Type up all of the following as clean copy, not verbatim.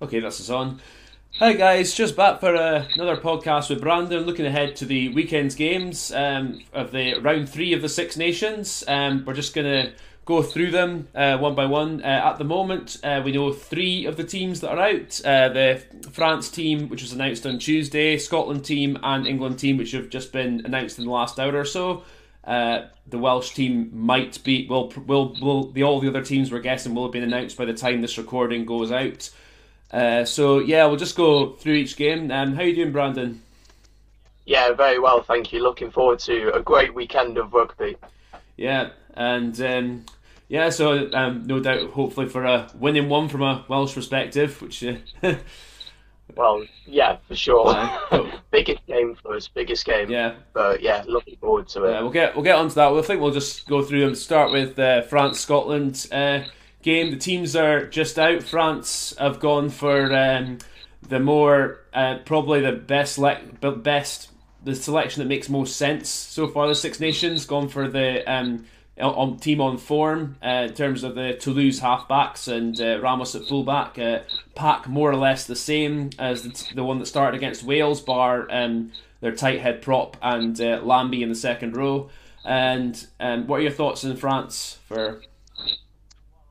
Okay, that's us on. Hi guys, just back for another podcast with Brandon, looking ahead to the weekend's games of the round three of the Six Nations. We're just going to go through them one by one. At the moment, we know three of the teams that are out. The France team, which was announced on Tuesday, Scotland team and England team, which have just been announced in the last hour or so. The Welsh team might be, all the other teams we're guessing will have been announced by the time this recording goes out. So we'll just go through each game. How you doing, Brandon? Yeah, very well, thank you. Looking forward to a great weekend of rugby. Yeah, and no doubt, hopefully for a winning one from a Welsh perspective, which Well, yeah, for sure. cool. Biggest game for us, biggest game. Yeah. But yeah, looking forward to it. We'll get onto that. I think we'll just go through them. Start with France Scotland game. The teams are just out. France have gone for the more probably the best the selection that makes most sense so far. The Six Nations gone for the team on form in terms of the Toulouse halfbacks and Ramos at fullback. Pack more or less the same as the one that started against Wales, bar their tight head prop and Lambie in the second row. And what are your thoughts in France for?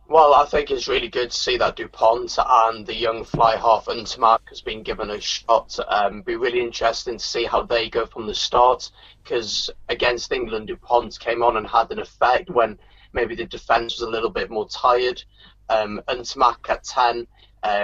Well, I think it's really good to see that Dupont and the young fly half Ntamak has been given a shot. Be really interesting to see how they go from the start, because against England, Dupont came on and had an effect when maybe the defence was a little bit more tired. Ntamak at 10,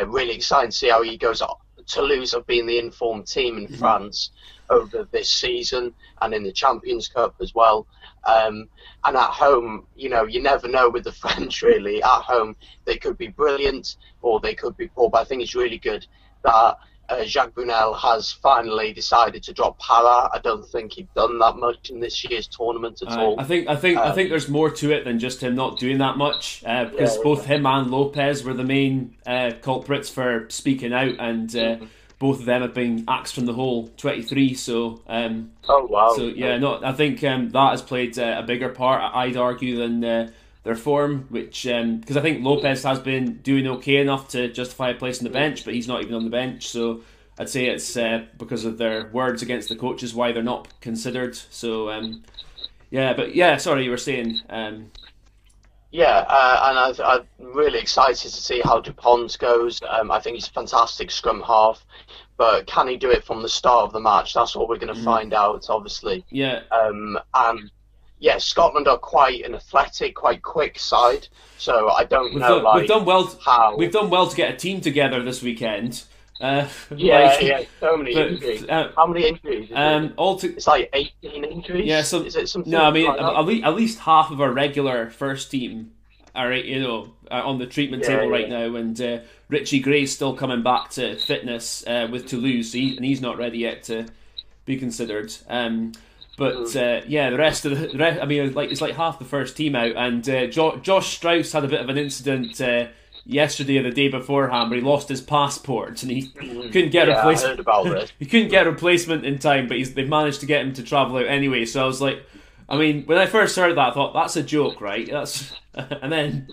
really exciting to see how he goes. Toulouse have been the informed team in France over this season and in the Champions Cup as well. And at home, you never know with the French, really. At home, they could be brilliant or they could be poor. But I think it's really good that Jacques Brunel has finally decided to drop Para. I don't think he'd done that much in this year's tournament at all. I think there's more to it than just him not doing that much, because both him and Lopez were the main culprits for speaking out, and both of them have been axed from the whole 23. So, oh wow! So I think that has played a bigger part, I'd argue, than their form, which because I think Lopez has been doing okay enough to justify a place on the bench, but he's not even on the bench. So I'd say it's because of their words against the coaches why they're not considered. So sorry, you were saying. And I'm really excited to see how Dupont goes. I think he's a fantastic scrum half, but can he do it from the start of the match? That's what we're going to find out, obviously. Yeah. Scotland are quite an athletic, quite quick side, so I don't know. We've done well. How we've done well to get a team together this weekend. So many injuries. How many injuries? It's like 18 injuries. Yeah, so is it something? No, I mean like at least half of our regular first team are on the treatment table right now, and Richie Gray's still coming back to fitness with Toulouse, and he's not ready yet to be considered. The rest of it's like half the first team out, and Josh Strauss had a bit of an incident yesterday or the day beforehand, where he lost his passport and he couldn't get a replacement. I heard about this. He couldn't get a replacement in time, but they've managed to get him to travel out anyway. So I was like, when I first heard that, I thought that's a joke, right? And then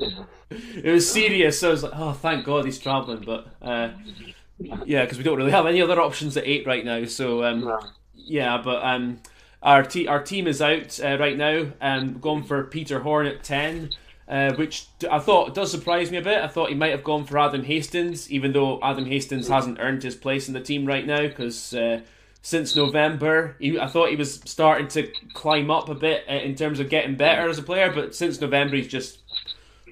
it was serious. So I was like, oh, thank God he's travelling. But because we don't really have any other options at 8 right now. So Our team is out right now, going for Peter Horn at 10, which I thought does surprise me a bit. I thought he might have gone for Adam Hastings, even though Adam Hastings hasn't earned his place in the team right now, because since November, I thought he was starting to climb up a bit in terms of getting better as a player, but since November he's just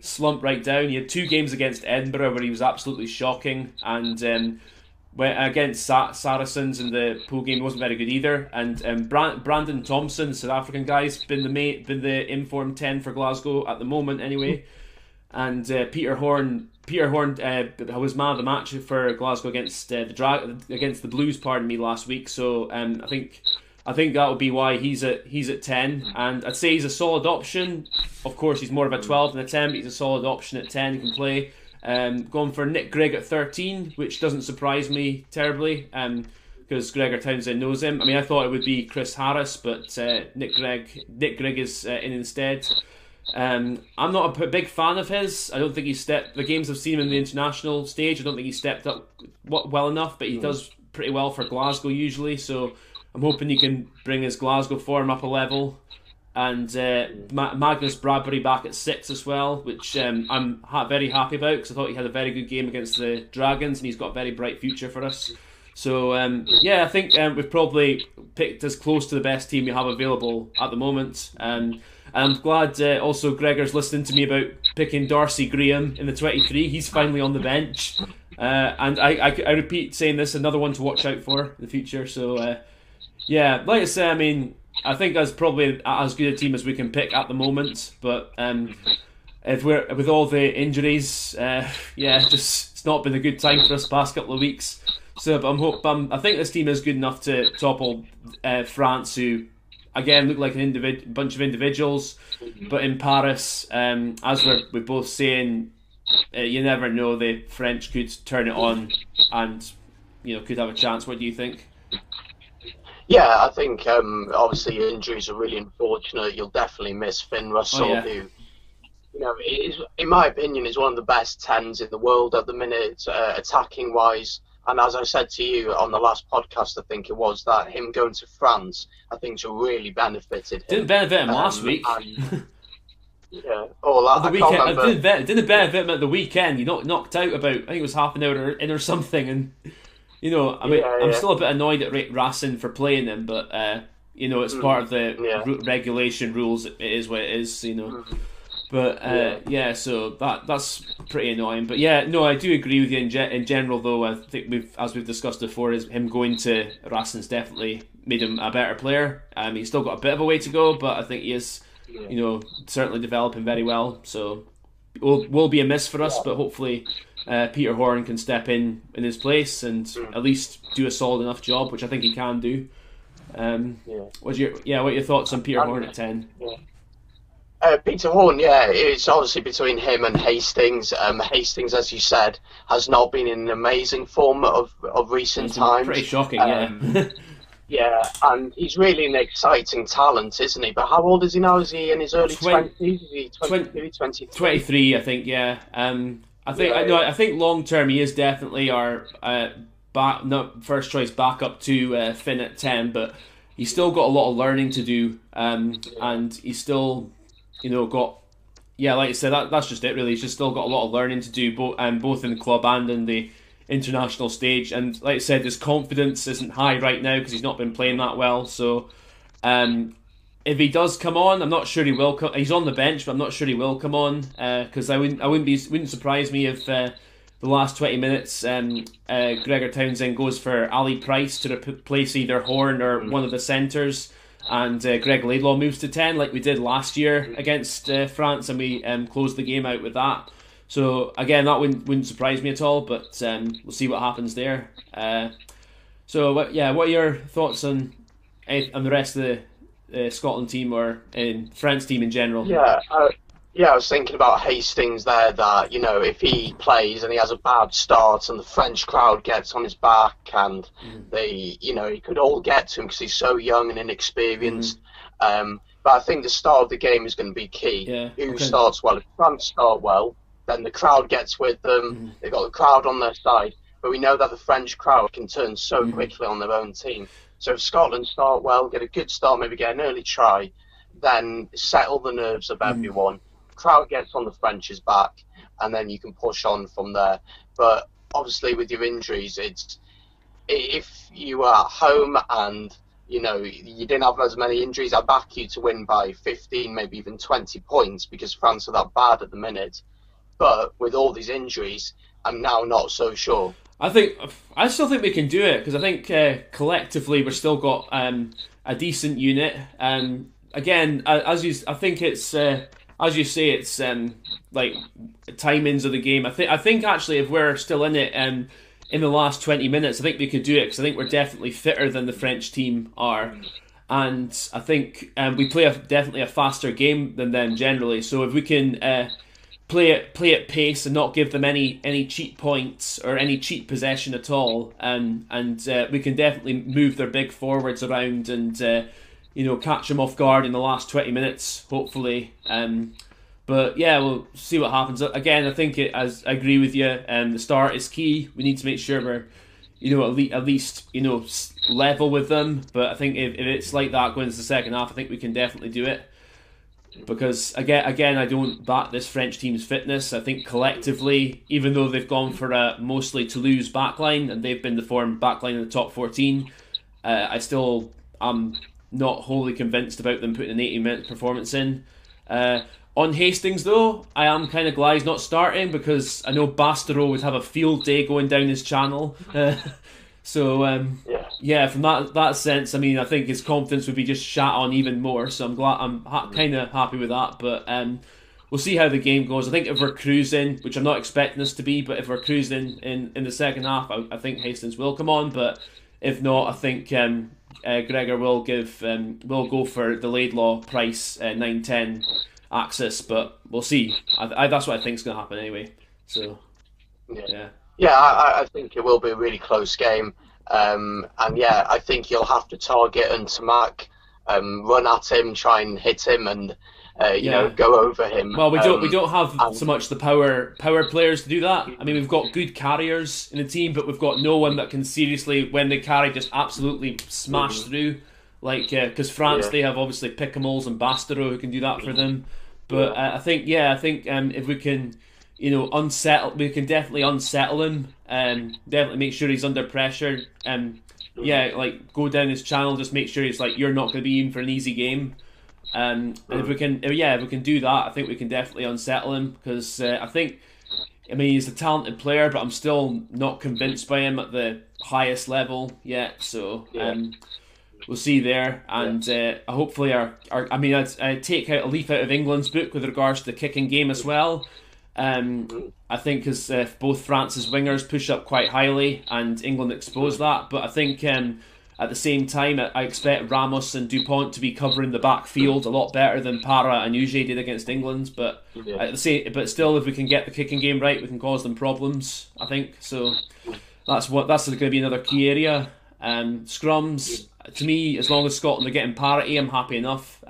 slumped right down. He had 2 games against Edinburgh where he was absolutely shocking, and against Saracens in the pool game, he wasn't very good either. And Brandon Thompson, the South African guy's been the informed 10 for Glasgow at the moment anyway. And Peter Horn was man of the match for Glasgow against the Blues, last week. So I think that would be why he's at 10, and I'd say he's a solid option. Of course, he's more of a 12 than a 10, but he's a solid option at 10. He can play. Going for Nick Grigg at 13, which doesn't surprise me terribly, because Gregor Townsend knows him. I mean, I thought it would be Chris Harris, but Nick Grigg is in instead. I'm not a big fan of his. I don't think he's the games I've seen him in the international stage, I don't think he's stepped up well enough, but he does pretty well for Glasgow usually, so I'm hoping he can bring his Glasgow form up a level. And Magnus Bradbury back at 6 as well, which I'm very happy about, because I thought he had a very good game against the Dragons, and he's got a very bright future for us. So I think we've probably picked as close to the best team we have available at the moment. And I'm glad also Gregor's listening to me about picking Darcy Graham in the 23. He's finally on the bench. And I repeat saying this, another one to watch out for in the future. So like I say, I mean, I think that's probably as good a team as we can pick at the moment. But if we're with all the injuries, it's not been a good time for us the past couple of weeks. So, but I think this team is good enough to topple France, who again look like an bunch of individuals. But in Paris, as we're both saying, you never know. The French could turn it on, and could have a chance. What do you think? Yeah, I think obviously injuries are really unfortunate. You'll definitely miss Finn Russell, who, is, in my opinion, is one of the best 10s in the world at the minute, attacking wise. And as I said to you on the last podcast, I think it was, that him going to France, I think, really benefited him. Didn't benefit him last week. Yeah. Oh, the weekend. Didn't benefit him at the weekend. He knocked out about, I think it was half an hour in or something, and. I'm still a bit annoyed at Racing for playing him, but it's part of the regulation rules. It is what it is, But so that's pretty annoying. But I do agree with you in general. Though I think as we've discussed before, is him going to Racing's definitely made him a better player. He's still got a bit of a way to go, but I think he is, certainly developing very well. So will be a miss for us, but hopefully. Peter Horn can step in his place and at least do a solid enough job, which I think he can do. What are your thoughts on Peter Horn at 10? Peter Horn, it's obviously between him and Hastings. Hastings, as you said, has not been in an amazing form of recent times. Pretty shocking, Yeah, and he's really an exciting talent, isn't he? But how old is he now? Is he in his early 20s? Is he 22, 23? 23, I think, yeah. I think long term he is definitely our not first choice backup to Finn at 10, but he's still got a lot of learning to do, and he's still got like I said, that's just it really. He's just still got a lot of learning to do, both in the club and in the international stage. And like I said, his confidence isn't high right now because he's not been playing that well. So if he does come on, I'm not sure he will come. He's on the bench, but I'm not sure he will come on because wouldn't surprise me if the last 20 minutes Gregor Townsend goes for Ali Price to replace either Horn or one of the centres, and Greg Laidlaw moves to 10 like we did last year against France, and we closed the game out with that. So again, that wouldn't surprise me at all, but we'll see what happens there. What are your thoughts on the rest of the Scotland team or in France team in general? I was thinking about Hastings there, that if he plays and he has a bad start and the French crowd gets on his back and he could all get to him because he's so young and inexperienced. But I think the start of the game is going to be key. Who starts well? If France start well, then the crowd gets with them. They've got the crowd on their side, but we know that the French crowd can turn so quickly on their own team. So if Scotland start well, get a good start, maybe get an early try, then settle the nerves of everyone. Crowd gets on the French's back, and then you can push on from there. But obviously with your injuries, it's if you are at home and you didn't have as many injuries, I back you to win by 15, maybe even 20 points because France are that bad at the minute. But with all these injuries, I'm now not so sure. I still think we can do it because I think collectively we've still got a decent unit. Again, I think it's as you say, it's like timings of the game. I think actually if we're still in it in the last 20 minutes, I think we could do it because I think we're definitely fitter than the French team are, and I think we play definitely a faster game than them generally. So if we can play at pace and not give them any cheap points or any cheap possession at all, and we can definitely move their big forwards around and catch them off guard in the last 20 minutes, hopefully. But yeah, we'll see what happens. Again, I think as I agree with you. The start is key. We need to make sure we're, at least level with them. But I think if it's like that going into the second half, I think we can definitely do it. Because again, I don't back this French team's fitness. I think collectively, even though they've gone for a mostly Toulouse backline and they've been the form backline in the top 14, I still am not wholly convinced about them putting an 80-minute performance in. On Hastings, though, I am kind of glad he's not starting because I know Bastereau would have a field day going down his channel. Yeah, from that sense, I mean, I think his confidence would be just shat on even more. So I'm kind of happy with that. But we'll see how the game goes. I think if we're cruising, which I'm not expecting us to be, but if we're cruising in the second half, I think Hastings will come on. But if not, I think Gregor will go for the Laidlaw Price 9-10 axis. But we'll see. That's what I think is going to happen anyway. So yeah. Yeah, I think it will be a really close game. And yeah, I think you'll have to target and Tamak, run at him, try and hit him, and go over him. Well, we don't have so much the power players to do that. I mean, we've got good carriers in the team, but we've got no one that can seriously, when they carry, just absolutely smash through. Like, because France, they have obviously Pickamoles and Bastereau who can do that for them. But I think if we can, we can definitely unsettle him. Definitely make sure he's under pressure. Like go down his channel, just make sure he's like, you're not going to be in for an easy game. And if we can do that, I think we can definitely unsettle him because I mean, he's a talented player, but I'm still not convinced by him at the highest level yet. So we'll see there, and hopefully I take out a leaf out of England's book with regards to the kicking game as well. I think because both France's wingers push up quite highly and England expose that, but I think at the same time I expect Ramos and Dupont to be covering the back field a lot better than Para and Uge did against England. But but still, if we can get the kicking game right, we can cause them problems, I think. So that's going to be another key area. Scrums, to me, as long as Scotland are getting parity, I'm happy enough.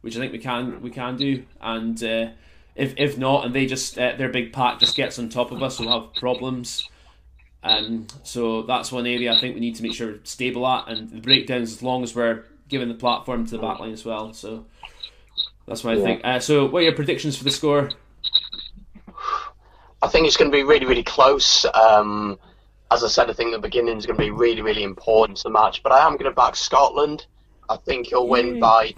Which I think we can do, and if not, and they just their big pack just gets on top of us, we'll have problems. So that's one area I think we need to make sure we're stable at, and the breakdowns, as long as we're giving the platform to the backline as well. So that's what I think. So what are your predictions for the score? I think it's going to be really, really close. As I said, I think the beginning is going to be really, really important to the match, but I am going to back Scotland. I think he'll win by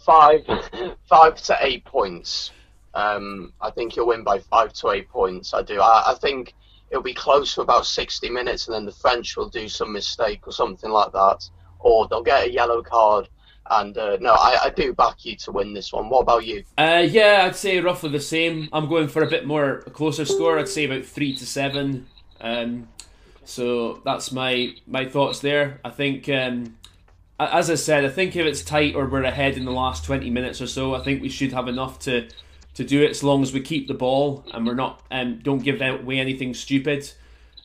5 to 8 points. I think he'll win by 5 to 8 points. I do. I think it'll be close for about 60 minutes, and then the French will do some mistake or something like that, or they'll get a yellow card. And no, I do back you to win this one. What about you? Yeah, I'd say roughly the same. I'm going for a closer score. I'd say about 3 to 7. So that's my thoughts there. I think, as I said, I think if it's tight or we're ahead in the last 20 minutes or so, I think we should have enough to do it, as long as we keep the ball and we're not don't give away anything stupid.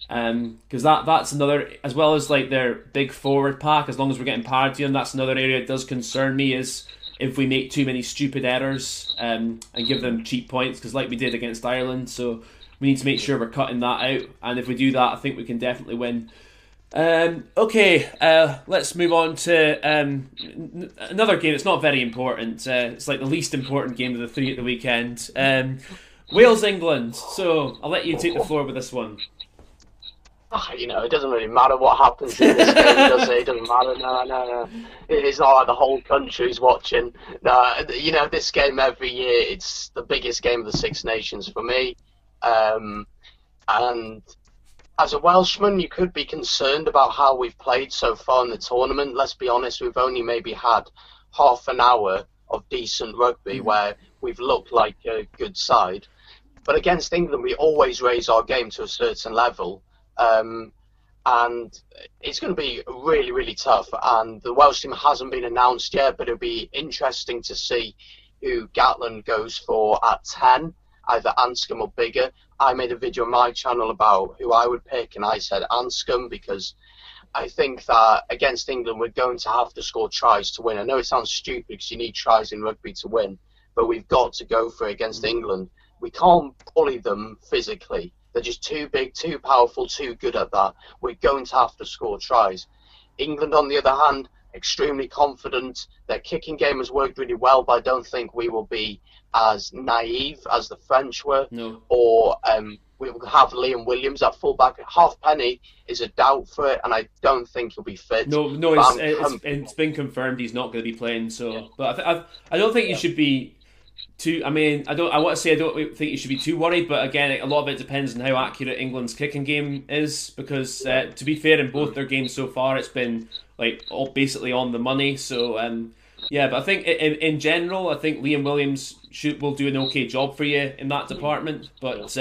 Because that's another, as well as like their big forward pack, as long as we're getting parity on, that's another area that does concern me, is if we make too many stupid errors and give them cheap points, because like we did against Ireland. So we need to make sure we're cutting that out, and if we do that, I think we can definitely win. Let's move on to another game. It's not very important. It's like the least important game of the 3 at the weekend. Wales-England. So I'll let you take the floor with this one. It doesn't really matter what happens in this game, does it? It doesn't matter. No. It's not like the whole country's watching. No, this game every year, it's the biggest game of the Six Nations for me. And as a Welshman, you could be concerned about how we've played so far in the tournament. Let's be honest, we've only maybe had half an hour of decent rugby where we've looked like a good side. But against England, we always raise our game to a certain level. And it's going to be really, really tough. And the Welsh team hasn't been announced yet, but it'll be interesting to see who Gatland goes for at 10, either Anscombe or Biggar. I made a video on my channel about who I would pick, and I said Anscombe, because I think that against England we're going to have to score tries to win. I know it sounds stupid because you need tries in rugby to win, but we've got to go for it against England. We can't bully them physically. They're just too big, too powerful, too good at that. We're going to have to score tries. England, on the other hand, extremely confident. Their kicking game has worked really well, but I don't think we will be as naive as the French were. No. Or we will have Liam Williams at fullback. Halfpenny is a doubt for it, and I don't think he'll be fit. No, it's been confirmed he's not going to be playing. So, yeah. But I don't think you should be too. I mean, I want to say I don't think you should be too worried. But again, a lot of it depends on how accurate England's kicking game is. Because to be fair, in both their games so far, it's been like all basically on the money. So yeah, but I think in general, I think Liam Williams will do an okay job for you in that department. But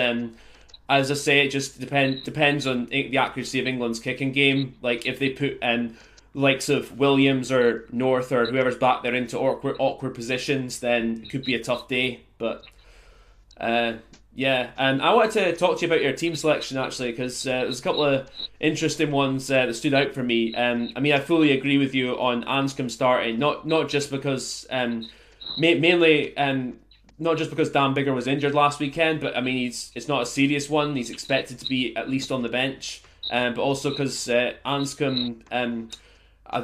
as I say, it just depends on the accuracy of England's kicking game. Like if they put likes of Williams or North or whoever's back there into awkward positions, then it could be a tough day. But yeah, and I wanted to talk to you about your team selection actually, because there's a couple of interesting ones that stood out for me. I mean, I fully agree with you on Anscombe starting, not just because mainly not just because Dan Biggar was injured last weekend, but I mean it's not a serious one. He's expected to be at least on the bench, but also because Anscombe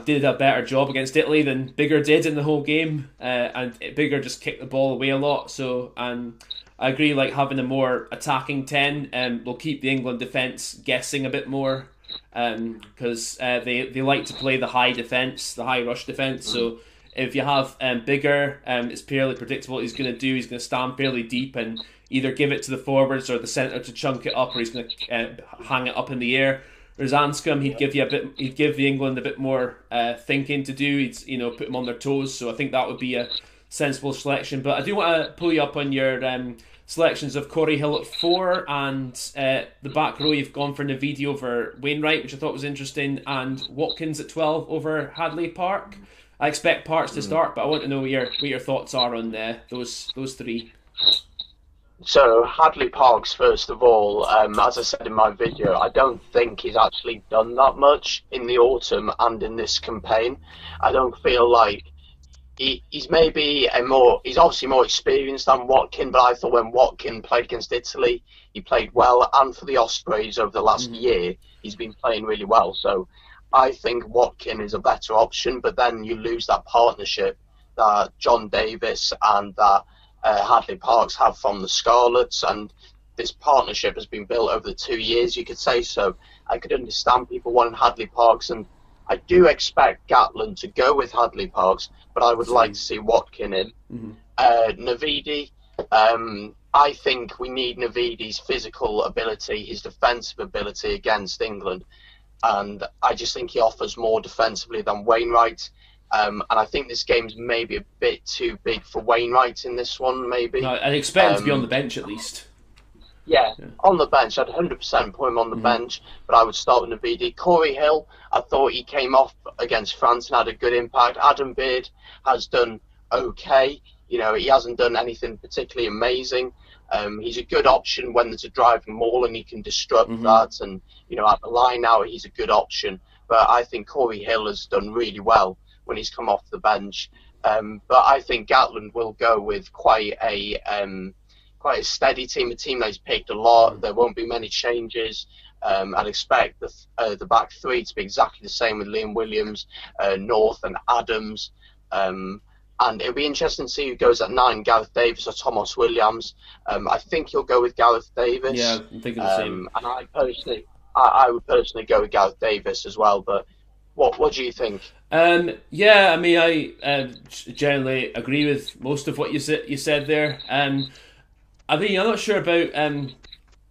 did a better job against Italy than Biggar did in the whole game, and Biggar just kicked the ball away a lot. So I agree, like having a more attacking 10 will keep the England defence guessing a bit more, because they like to play the high defence, the high rush defence. So if you have Biggar, it's fairly predictable what he's going to do. He's going to stand fairly deep and either give it to the forwards or the centre to chunk it up, or he's going to hang it up in the air. Whereas Anscombe, he'd give the England a bit more thinking to do. He'd put them on their toes. So I think that would be a sensible selection. But I do want to pull you up on your selections of Corey Hill at 4 and the back row. You've gone for Navidi over Wainwright, which I thought was interesting, and Watkins at 12 over Hadley Park. I expect Parks to start, but I want to know what your thoughts are on those three. So Hadley Parks, first of all, as I said in my video, I don't think he's actually done that much in the autumn and in this campaign. I don't feel like he's obviously more experienced than Watkin, but I thought when Watkin played against Italy, he played well, and for the Ospreys over the last year, he's been playing really well. So I think Watkin is a better option, but then you lose that partnership that John Davis and that Hadley Parks have from the Scarlets, and this partnership has been built over the 2 years, you could say. So I could understand people wanting Hadley Parks, and I do expect Gatland to go with Hadley Parks, but I would like to see Watkin in. Navidi, I think we need Navidi's physical ability, his defensive ability against England, and I just think he offers more defensively than Wainwright. And I think this game's maybe a bit too big for Wainwright in this one, maybe. No, I'd expect him to be on the bench at least. Yeah, on the bench. I'd 100% put him on the bench, but I would start with Navidi. Corey Hill, I thought he came off against France and had a good impact. Adam Beard has done okay. He hasn't done anything particularly amazing. He's a good option when there's a driving maul and he can disrupt that. And, at the line out, he's a good option. But I think Corey Hill has done really well when he's come off the bench. But I think Gatland will go with quite a steady team, a team that he's picked a lot. There won't be many changes. I'd expect the back three to be exactly the same with Liam Williams, North and Adams. And it'll be interesting to see who goes at 9, Gareth Davis or Thomas Williams. I think he'll go with Gareth Davis. Yeah, I'm thinking the same. And I would personally go with Gareth Davis as well. But what do you think? Yeah, I mean, I generally agree with most of what you said there. I mean, I'm not sure about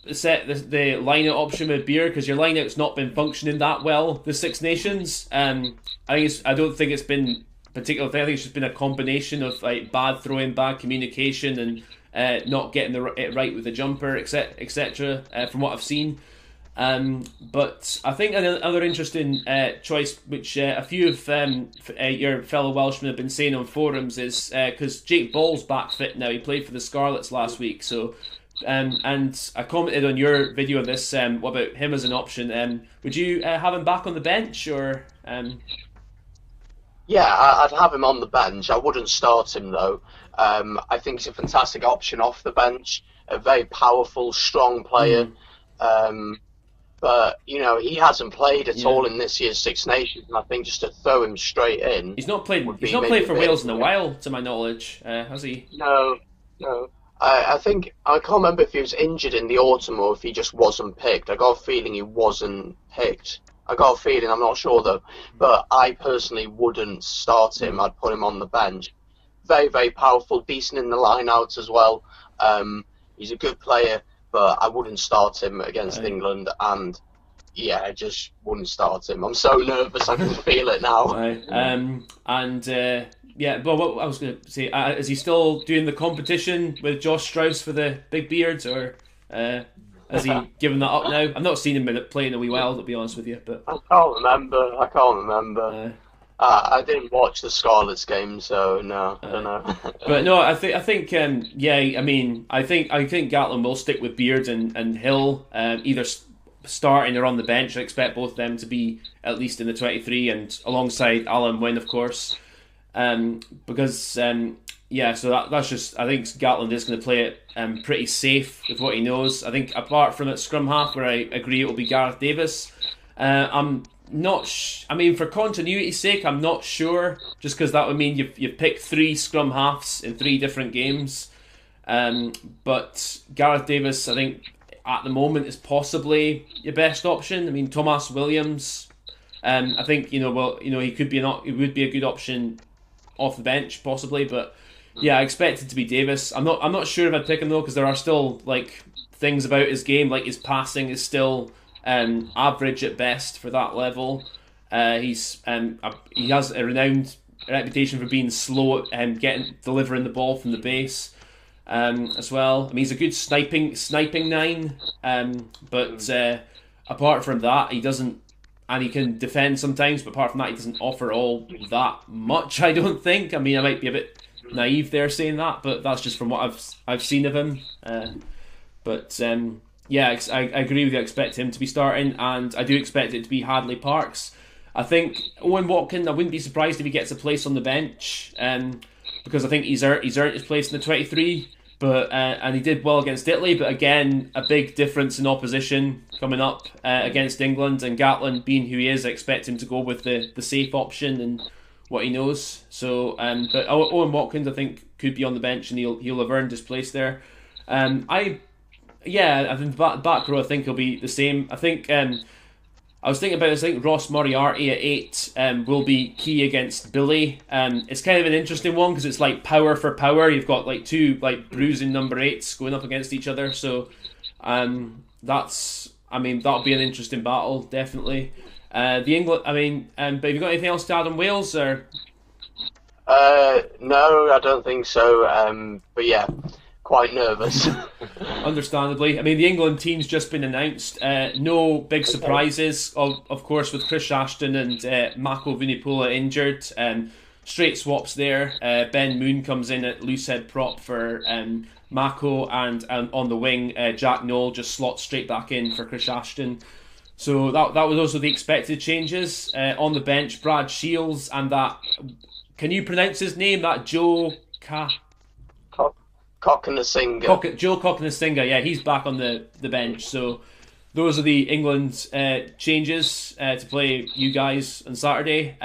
the line-out option with Beer, because your line-out's not been functioning that well the Six Nations. I don't think it's been particular thing. I think it's just been a combination of like bad throwing, bad communication, and not getting it right with the jumper, etc. From what I've seen. But I think another interesting choice, which a few of your fellow Welshmen have been saying on forums, is because Jake Ball's back fit now. He played for the Scarlets last week, so and I commented on your video on this. What about him as an option? Would you have him back on the bench, or? Yeah, I'd have him on the bench. I wouldn't start him though. I think he's a fantastic option off the bench, a very powerful, strong player. Mm, But he hasn't played at yeah. all in this year's Six Nations, and I think just to throw him straight in He's not played. would He's be not maybe played a for bit. Wales in a while, to my knowledge, has he? No, no. I think I can't remember if he was injured in the autumn or if he just wasn't picked. I got a feeling he wasn't picked. I got a feeling, I'm not sure though. But I personally wouldn't start him. Mm. I'd put him on the bench. Very, very powerful, decent in the line out as well. He's a good player, but I wouldn't start him against Right. England. And yeah, I just wouldn't start him. I'm so nervous, I can feel it now. Right. And yeah, but what I was going to say, is he still doing the competition with Josh Strauss for the big beards, or has he given that up now? I've not seen him play in a wee while, to be honest with you. But I can't remember. I can't remember. I didn't watch the Scarlets game, so no, I don't know. but no, I think yeah. I mean, I think Gatlin will stick with Beard and Hill, either starting or on the bench. I expect both of them to be at least in the 23, and alongside Alan Wynne, of course. Because yeah, so that's just, I think Gatland is going to play it pretty safe with what he knows. I think apart from at scrum half, where I agree it will be Gareth Davis, I'm not. I mean, for continuity's sake, I'm not sure. Just because that would mean you've picked 3 scrum halves in 3 different games. But Gareth Davis, I think at the moment is possibly your best option. I mean, Thomas Williams. I think he could be he would be a good option off the bench possibly, but yeah, I expect it to be Davis. I'm not sure if I'd pick him though, because there are still like things about his game, like his passing is still average at best for that level. He has a renowned reputation for being slow at delivering the ball from the base as well. I mean, he's a good sniping 9, but apart from that, he doesn't. And he can defend sometimes, but apart from that, he doesn't offer all that much, I don't think. I mean, I might be a bit naive there saying that, but that's just from what I've seen of him. But yeah, I agree with you. I expect him to be starting, and I do expect it to be Hadley Parks. I think Owen Watkin, I wouldn't be surprised if he gets a place on the bench, because I think he's earned his place in the 23. But and he did well against Italy, but again, a big difference in opposition coming up against England, and Gatlin being who he is, I expect him to go with the safe option and what he knows. So, but Owen Watkins, I think, could be on the bench, and he'll have earned his place there. I think back row, I think he'll be the same. I think I was thinking about this. I think Ross Moriarty at 8 will be key against Billy. It's kind of an interesting one because it's like power for power. You've got like 2 like bruising number 8s going up against each other. So that'll be an interesting battle, definitely. The England, but have you got anything else to add on Wales, or? No, I don't think so. But yeah, quite nervous. Understandably. I mean, the England team's just been announced. No big surprises, of course, with Chris Ashton and Mako Vunipola injured. Straight swaps there. Ben Moon comes in at loosehead prop for Mako, and on the wing, Jack Noel just slots straight back in for Chris Ashton. So that was also the expected changes. On the bench, Brad Shields and that... Can you pronounce his name? That Joe... Cockanasinga. Joe Cockanasinga, yeah, he's back on the bench. So those are the England changes to play you guys on Saturday.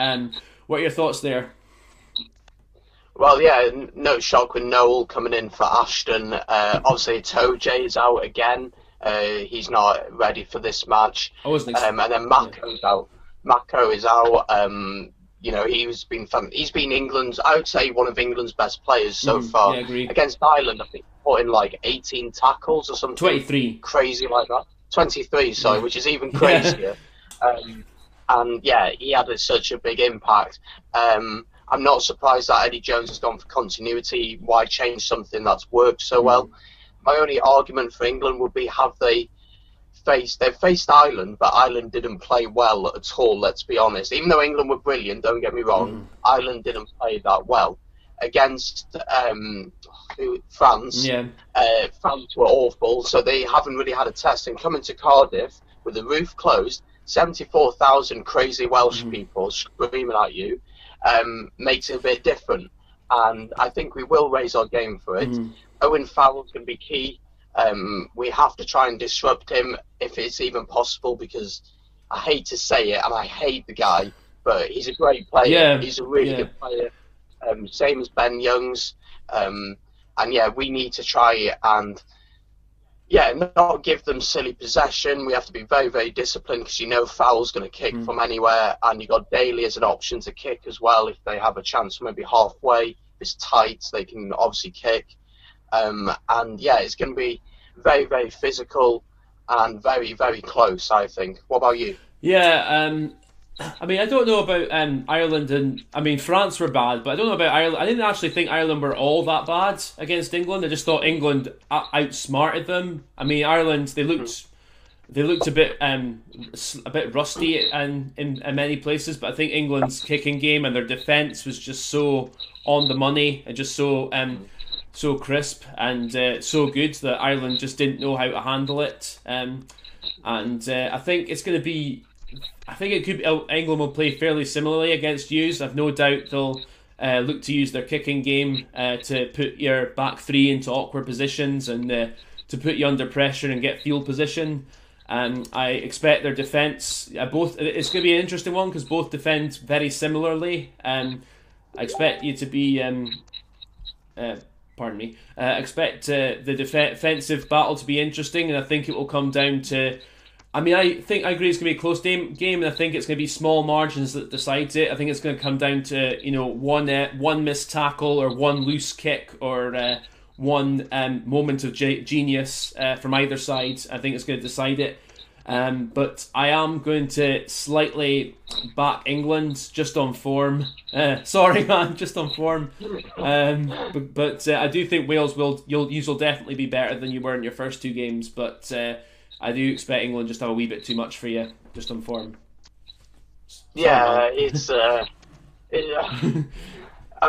What are your thoughts there? Well, yeah, no shock with Noel coming in for Ashton. Obviously, Toje is out again. He's not ready for this match. I wasn't and then Mako's out. Mako is out. He's been England's, I would say, one of England's best players so far. Yeah, I agree. Against Ireland, I think he put in like 18 tackles or something. 23. Crazy like that. 23, sorry, which is even crazier. And yeah, he had such a big impact. I'm not surprised that Eddie Jones has gone for continuity. Why change something that's worked so well? My only argument for England would be, they've faced Ireland, but Ireland didn't play well at all, let's be honest. Even though England were brilliant, don't get me wrong, Ireland didn't play that well. Against France, France were awful, so they haven't really had a test. And coming to Cardiff with the roof closed, 74,000 crazy Welsh people screaming at you, makes it a bit different. and I think we will raise our game for it. Mm-hmm. Owen Farrell's going to be key. We have to try and disrupt him if it's even possible, because I hate to say it and I hate the guy, but he's a great player. Yeah, He's a really yeah. good player. Same as Ben Youngs. And yeah, we need to try and not give them silly possession. We have to be very, very disciplined, because Farrell's going to kick from anywhere, and you've got Daly as an option to kick as well if they have a chance from maybe halfway. If it's tight, they can obviously kick. And yeah, it's going to be very, very physical and very, very close, I think. What about you? Yeah, I mean, I don't know about Ireland, and I mean, France were bad, but I don't know about Ireland. I didn't actually think Ireland were all that bad against England. I just thought England outsmarted them. I mean, Ireland, they looked a bit rusty in many places, but I think England's kicking game and their defence was just so on the money and just so crisp and so good that Ireland just didn't know how to handle it. I think it's going to be. I think it could be, England will play fairly similarly against Hughes. I've no doubt they'll look to use their kicking game to put your back three into awkward positions and to put you under pressure and get field position. I expect their defence both. It's going to be an interesting one because both defend very similarly. I expect you to be. Pardon me. Expect the defensive battle to be interesting, and I think it will come down to. I mean, I agree it's going to be a close game, and I think it's going to be small margins that decides it. I think it's going to come down to one missed tackle or one loose kick or one moment of genius from either side. I think it's going to decide it. But I am going to slightly back England just on form. Sorry, man, just on form. But I do think Wales will definitely be better than you were in your first two games. But I do expect England just to have a wee bit too much for you, just on form. Yeah, it's. I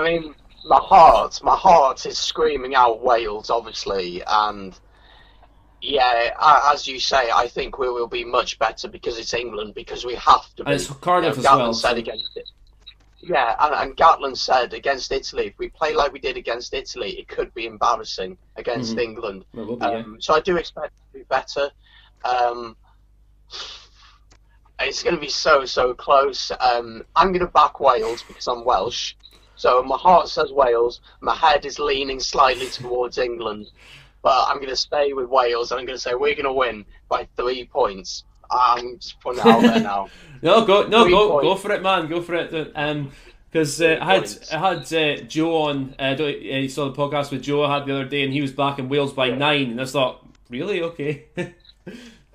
mean, my heart is screaming out Wales, obviously, and yeah, as you say, I think we will be much better because it's England, because we have to be. And it's Cardiff as Gatlin well. Said against it. Yeah, and Gatlin said against Italy, if we play like we did against Italy, it could be embarrassing against England. It will be, yeah. So I do expect it to be better. It's going to be so close. I'm going to back Wales because I'm Welsh. So my heart says Wales. My head is leaning slightly towards England. But I'm going to stay with Wales, and I'm going to say we're going to win by 3 points. I'm just putting it out there now. Go for it, man. Go for it. Because I had Joe on. You saw the podcast with Joe I had the other day, and he was backing Wales by 9, and I thought, really, okay.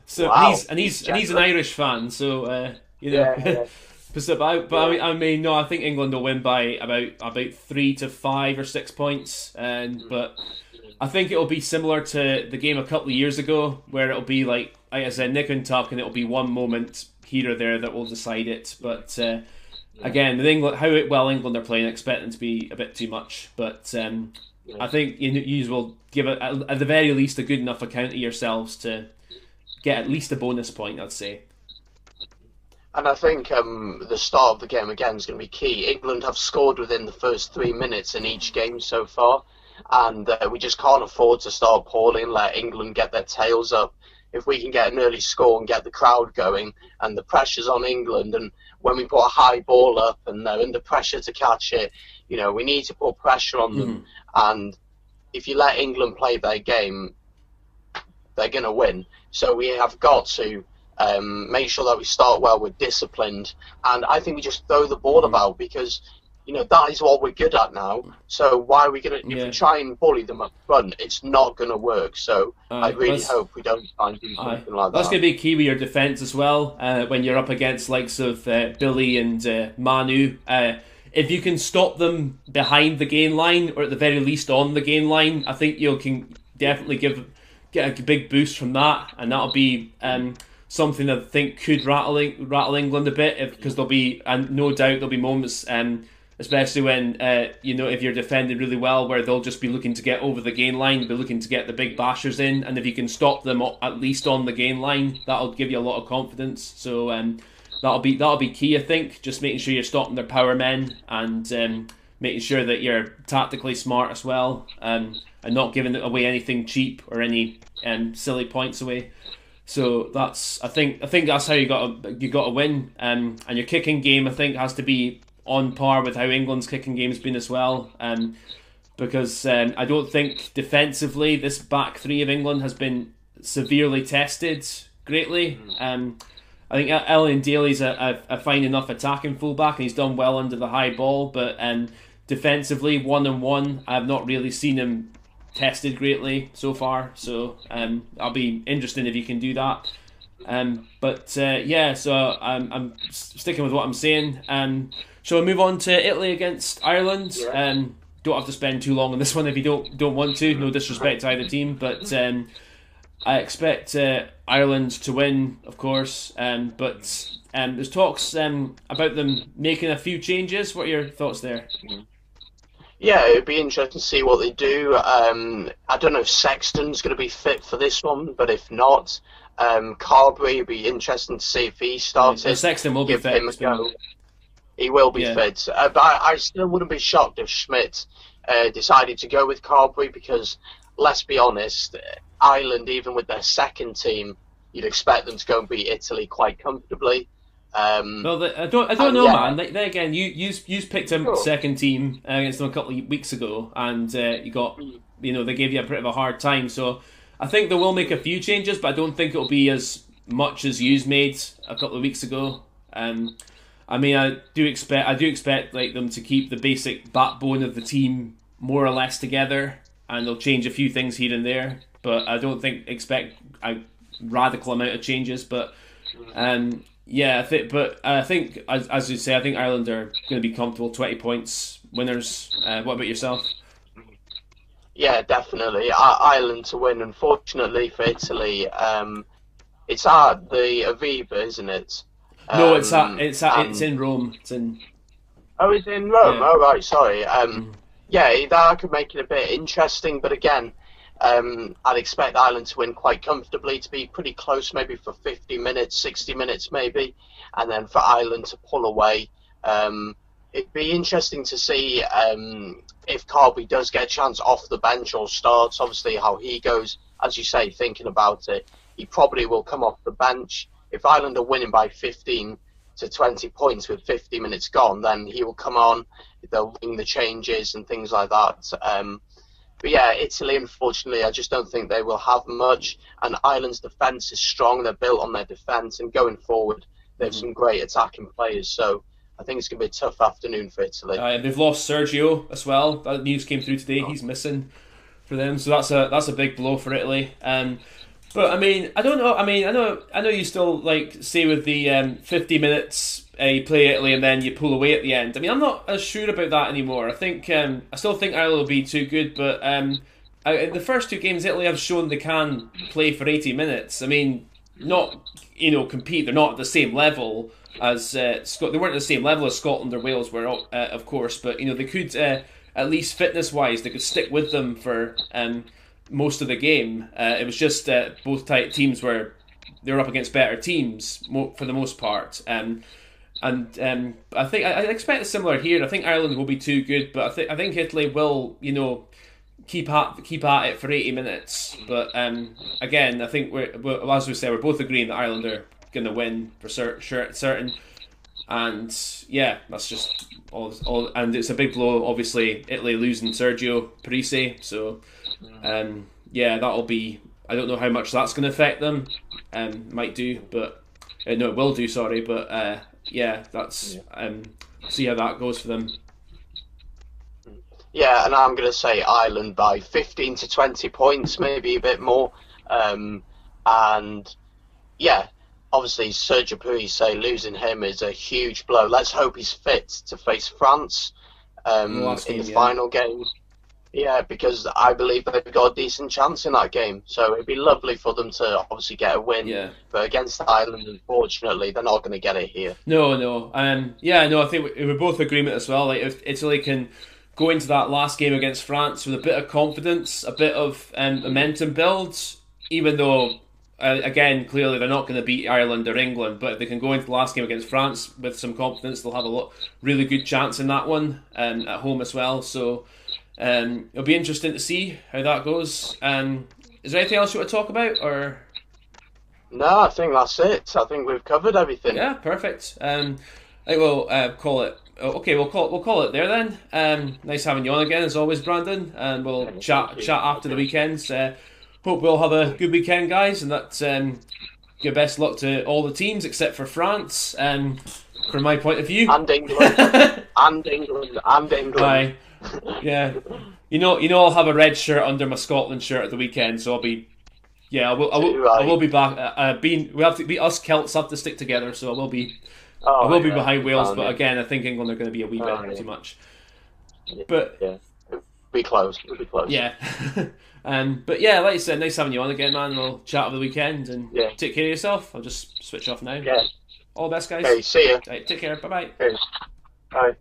So wow. he's an Irish fan, so Yeah. I mean, no, I think England will win by about 3 to 5 or 6 points, but I think it'll be similar to the game a couple of years ago, where it'll be like I said, nick and tuck, and it'll be one moment here or there that will decide it. But again, with England, how well England are playing, I expect them to be a bit too much. But I think you will give it at the very least a good enough account of yourselves to get at least a bonus point, I'd say. And I think the start of the game again is going to be key. England have scored within the first 3 minutes in each game so far, and we just can't afford to start poorly and let England get their tails up. If we can get an early score and get the crowd going, and the pressure's on England, and when we put a high ball up and they're under pressure to catch it, we need to put pressure on them. And if you let England play their game, they're going to win. So we have got to make sure that we start well, we're disciplined, and I think we just throw the ball about, because that is what we're good at now. So why are we going to, if we try and bully them up front, it's not going to work. So I really hope we don't try and do something like that. That's going to be key with your defence as well, when you're up against likes of Billy and Manu. If you can stop them behind the gain line, or at the very least on the gain line, I think you can definitely get a big boost from that, and that'll be something that I think could rattle England a bit, because there'll be, and no doubt there'll be moments, especially when if you're defending really well, where they'll just be looking to get over the gain line, be looking to get the big bashers in, and if you can stop them at least on the gain line, that'll give you a lot of confidence. So that'll be key, I think, just making sure you're stopping their power men and making sure that you're tactically smart as well, and not giving away anything cheap or any silly points away. So I think that's how you got to win. And your kicking game, I think, has to be on par with how England's kicking game's been as well. Because I don't think defensively this back three of England has been severely tested greatly. I think Elliot Daly's a fine enough attacking fullback, and he's done well under the high ball. But defensively, 1-on-1, I've not really seen him tested greatly so far. So I'll be interested if he can do that. So I'm sticking with what I'm saying. Shall we move on to Italy against Ireland? Yeah. Don't have to spend too long on this one if you don't want to. No disrespect to either team, but I expect Ireland to win, of course. But there's talks about them making a few changes. What are your thoughts there? Yeah, it'd be interesting to see what they do. I don't know if Sexton's going to be fit for this one, but if not, Carberry, it'd be interesting to see if he starts it. Sexton will be Give fit. him a go. He will be fit. But I still wouldn't be shocked if Schmidt decided to go with Carberry, because, let's be honest, Ireland, even with their second team, you'd expect them to go and beat Italy quite comfortably. Well, I don't know, man. They again, you picked a second team against them a couple of weeks ago, and you got, they gave you a bit of a hard time. So I think they will make a few changes, but I don't think it'll be as much as you made a couple of weeks ago. I mean, I do expect like them to keep the basic backbone of the team more or less together, and they'll change a few things here and there. But I don't expect a radical amount of changes. But I think as you say, I think Ireland are going to be comfortable 20 points winners. What about yourself? Yeah, definitely. Ireland to win. Unfortunately for Italy, it's at the Aviva, isn't it? No, it's in Rome. It's in. Oh, it's in Rome. Yeah. Oh, right. Sorry. Yeah, that could make it a bit interesting. But again, I'd expect Ireland to win quite comfortably, to be pretty close, maybe for 50 minutes, 60 minutes, maybe, and then for Ireland to pull away. It'd be interesting to see if Carby does get a chance off the bench or starts. Obviously, how he goes, as you say, thinking about it, he probably will come off the bench. If Ireland are winning by 15 to 20 points with 50 minutes gone, then he will come on, they'll wing the changes and things like that. But yeah, Italy, unfortunately, I just don't think they will have much. And Ireland's defence is strong, they're built on their defence, and going forward, they have some great attacking players. So I think it's going to be a tough afternoon for Italy. They've lost Sergio as well. That news came through today. He's missing for them, so that's a big blow for Italy. But I mean, I don't know. I mean, I know you still like say with the 50 minutes you play Italy and then you pull away at the end. I mean, I'm not as sure about that anymore. I still think Ireland will be too good, but in the first two games, Italy have shown they can play for 80 minutes. I mean, not compete. They're not at the same level as They weren't at the same level as Scotland or Wales were, of course. But they could at least fitness wise, they could stick with them for most of the game. It was just both teams were up against better teams for the most part. I think I expect similar here. I think Ireland will be too good, but I think Italy will keep at it for 80 minutes. But again, I think as we say, we're both agreeing that Ireland are going to win for certain. And yeah, that's just all. And it's a big blow, obviously, Italy losing Sergio Parisse. So that'll be. I don't know how much that's going to affect them. Might do, but no, it will do. Sorry, but that's see how that goes for them. Yeah, and I'm going to say Ireland by 15 to 20 points, maybe a bit more. And yeah, obviously Sergio Parisse, losing him is a huge blow. Let's hope he's fit to face France in the final game. Yeah, because I believe they've got a decent chance in that game. So it'd be lovely for them to obviously get a win. Yeah. But against Ireland, unfortunately, they're not going to get it here. No. I think we're both in agreement as well. Like, if Italy can go into that last game against France with a bit of confidence, a bit of momentum builds, even though again, clearly they're not going to beat Ireland or England, but if they can go into the last game against France with some confidence, they'll have a really good chance in that one at home as well. So it'll be interesting to see how that goes. Is there anything else you want to talk about, or? No, I think that's it. I think we've covered everything. Yeah, perfect. I will call it. Okay, we'll call it there then. Nice having you on again as always, Brandon, and we'll chat after the weekends. Hope we all have a good weekend, guys, and that give best luck to all the teams except for France. From my point of view, and England, and England, and England. Aye. Yeah, you know, I'll have a red shirt under my Scotland shirt at the weekend, so I'll be. Yeah, I will be back. Us Celts have to stick together, so I will be behind Wales. But again, I think England are going to be a wee bit too much. But yeah, be close. We'll be close. Yeah. But yeah, like I said, nice having you on again, man. We'll chat over the weekend and take care of yourself. I'll just switch off now. Yeah. All the best, guys. Okay, see ya. Right, take care. Bye-bye. Okay. Bye.